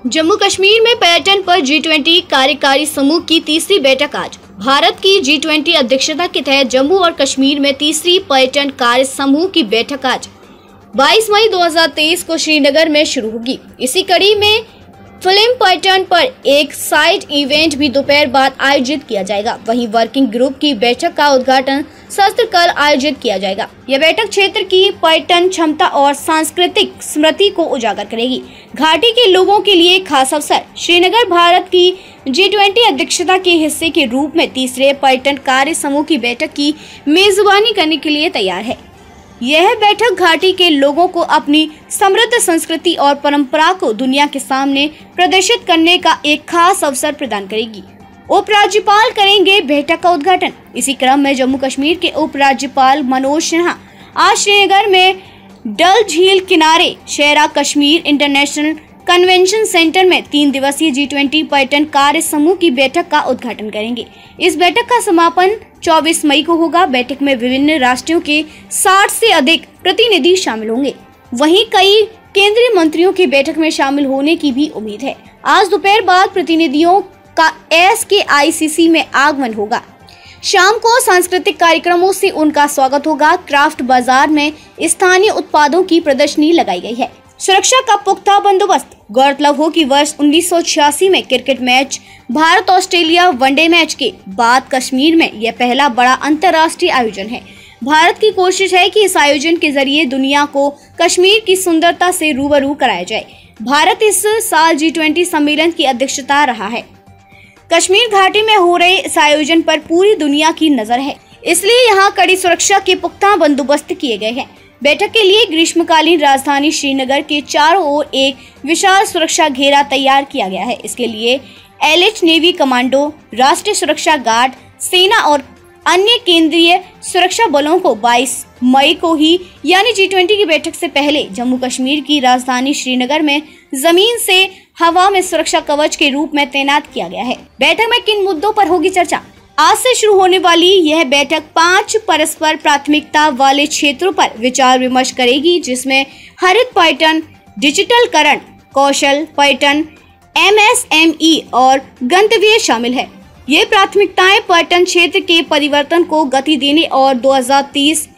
जम्मू कश्मीर में पर्यटन पर G20 कार्यकारी समूह की तीसरी बैठक आज। भारत की G20 अध्यक्षता के तहत जम्मू और कश्मीर में तीसरी पर्यटन कार्य समूह की बैठक आज 22 मई 2023 को श्रीनगर में शुरू होगी। इसी कड़ी में फिल्म पर्यटन पर एक साइड इवेंट भी दोपहर बाद आयोजित किया जाएगा। वहीं वर्किंग ग्रुप की बैठक का उद्घाटन सत्र कल आयोजित किया जाएगा। यह बैठक क्षेत्र की पर्यटन क्षमता और सांस्कृतिक स्मृति को उजागर करेगी। घाटी के लोगों के लिए खास अवसर। श्रीनगर भारत की G20 अध्यक्षता के हिस्से के रूप में तीसरे पर्यटन कार्य समूह की बैठक की मेजबानी करने के लिए तैयार है। यह बैठक घाटी के लोगों को अपनी समृद्ध संस्कृति और परंपरा को दुनिया के सामने प्रदर्शित करने का एक खास अवसर प्रदान करेगी। उपराज्यपाल करेंगे बैठक का उद्घाटन। इसी क्रम में जम्मू कश्मीर के उपराज्यपाल मनोज सिन्हा आज श्रीनगर में डल झील किनारे शेरा कश्मीर इंटरनेशनल कन्वेंशन सेंटर में 3 दिवसीय G20 पर्यटन कार्य समूह की बैठक का उद्घाटन करेंगे। इस बैठक का समापन 24 मई को होगा। बैठक में विभिन्न राष्ट्रों के 60 से अधिक प्रतिनिधि शामिल होंगे। वहीं कई केंद्रीय मंत्रियों की बैठक में शामिल होने की भी उम्मीद है। आज दोपहर बाद प्रतिनिधियों का SKICC में आगमन होगा। शाम को सांस्कृतिक कार्यक्रमों से उनका स्वागत होगा। क्राफ्ट बाजार में स्थानीय उत्पादों की प्रदर्शनी लगाई गई है। सुरक्षा का पुख्ता बंदोबस्त। गौरतलब हो कि वर्ष 1986 में cricket match Bharat Australia one day match के बाद कश्मीर में यह पहला बड़ा अंतर्राष्ट्रीय आयोजन है। भारत की कोशिश है कि इस आयोजन के जरिए दुनिया को कश्मीर की सुंदरता से रूबरू कराया जाए। भारत इस साल G20 सम्मेलन की अध्यक्षता रहा है। कश्मीर घाटी में हो रहे इस आयोजन पर पूरी दुनिया की नजर है, इसलिए यहाँ कड़ी सुरक्षा के पुख्ता बंदोबस्त किए गए हैं। बैठक के लिए ग्रीष्मकालीन राजधानी श्रीनगर के चारों ओर एक विशाल सुरक्षा घेरा तैयार किया गया है। इसके लिए LH नेवी कमांडो, राष्ट्रीय सुरक्षा गार्ड, सेना और अन्य केंद्रीय सुरक्षा बलों को 22 मई को ही यानी G20 की बैठक से पहले जम्मू कश्मीर की राजधानी श्रीनगर में जमीन से हवा में सुरक्षा कवच के रूप में तैनात किया गया है। बैठक में किन मुद्दों पर होगी चर्चा? आज से शुरू होने वाली यह बैठक 5 परस्पर प्राथमिकता वाले क्षेत्रों पर विचार विमर्श करेगी, जिसमें हरित पर्यटन, डिजिटलकरण, कौशल पर्यटन, MSME और गंतव्य शामिल है। ये प्राथमिकताएं पर्यटन क्षेत्र के परिवर्तन को गति देने और 2030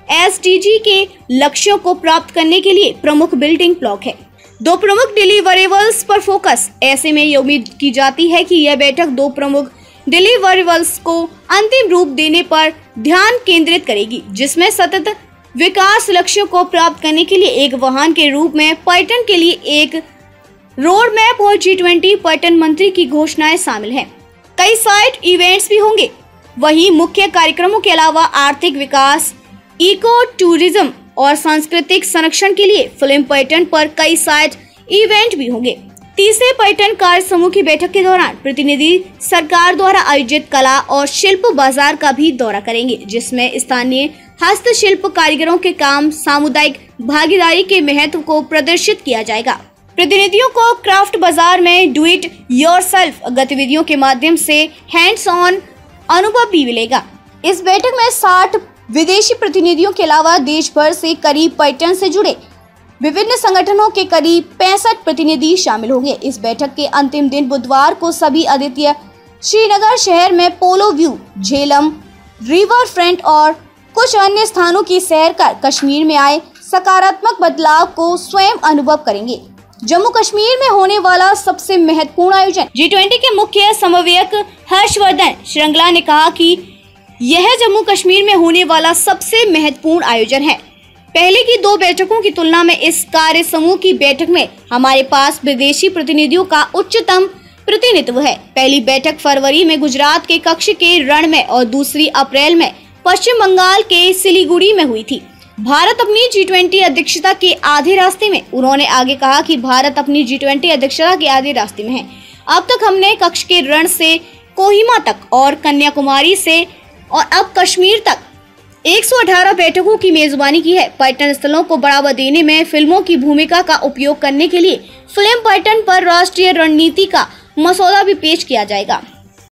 SDG के लक्ष्यों को प्राप्त करने के लिए प्रमुख बिल्डिंग ब्लॉक है। 2 प्रमुख डिलीवरेबल्स पर फोकस। ऐसे में ये उम्मीद की जाती है कि यह बैठक 2 प्रमुख डिलीवरेबल्स को अंतिम रूप देने पर ध्यान केंद्रित करेगी, जिसमें सतत विकास लक्ष्यों को प्राप्त करने के लिए एक वाहन के रूप में पर्यटन के लिए एक रोड मैप और G20 पर्यटन मंत्री की घोषणाएं शामिल हैं। कई साइड इवेंट्स भी होंगे। वहीं मुख्य कार्यक्रमों के अलावा आर्थिक विकास, इको टूरिज्म और सांस्कृतिक संरक्षण के लिए फिल्म पर्यटन पर कई साइड इवेंट भी होंगे। तीसरे पर्यटन कार्य समूह की बैठक के दौरान प्रतिनिधि सरकार द्वारा आयोजित कला और शिल्प बाजार का भी दौरा करेंगे, जिसमें स्थानीय हस्तशिल्प कारीगरों के काम, सामुदायिक भागीदारी के महत्व को प्रदर्शित किया जाएगा। प्रतिनिधियों को क्राफ्ट बाजार में डू इट योरसेल्फ गतिविधियों के माध्यम से हैंड्स ऑन अनुभव भी मिलेगा। इस बैठक में 60 विदेशी प्रतिनिधियों के अलावा देश भर से करीब पर्यटन से जुड़े विभिन्न संगठनों के करीब 65 प्रतिनिधि शामिल होंगे। इस बैठक के अंतिम दिन बुधवार को सभी अद्वितीय श्रीनगर शहर में पोलो व्यू, झेलम, रिवर फ्रंट और कुछ अन्य स्थानों की सैर कर कश्मीर में आए सकारात्मक बदलाव को स्वयं अनुभव करेंगे। जम्मू कश्मीर में होने वाला सबसे महत्वपूर्ण आयोजन। G20 के मुख्य समन्वयक हर्षवर्धन श्रृंगला ने कहा कि यह जम्मू कश्मीर में होने वाला सबसे महत्वपूर्ण आयोजन है। पहले की 2 बैठकों की तुलना में इस कार्य समूह की बैठक में हमारे पास विदेशी प्रतिनिधियों का उच्चतम प्रतिनिधित्व है। पहली बैठक फरवरी में गुजरात के कक्ष के रण में और दूसरी अप्रैल में पश्चिम बंगाल के सिलीगुड़ी में हुई थी। भारत अपनी G20 अध्यक्षता के आधे रास्ते में। उन्होंने आगे कहा कि भारत अपनी G20 अध्यक्षता के आधे रास्ते में है। अब तक हमने कक्ष के रण से कोहिमा तक और कन्याकुमारी से और अब कश्मीर तक 118 बैठकों की मेजबानी की है। पर्यटन स्थलों को बढ़ावा देने में फिल्मों की भूमिका का उपयोग करने के लिए फिल्म पर्यटन पर राष्ट्रीय रणनीति का मसौदा भी पेश किया जाएगा।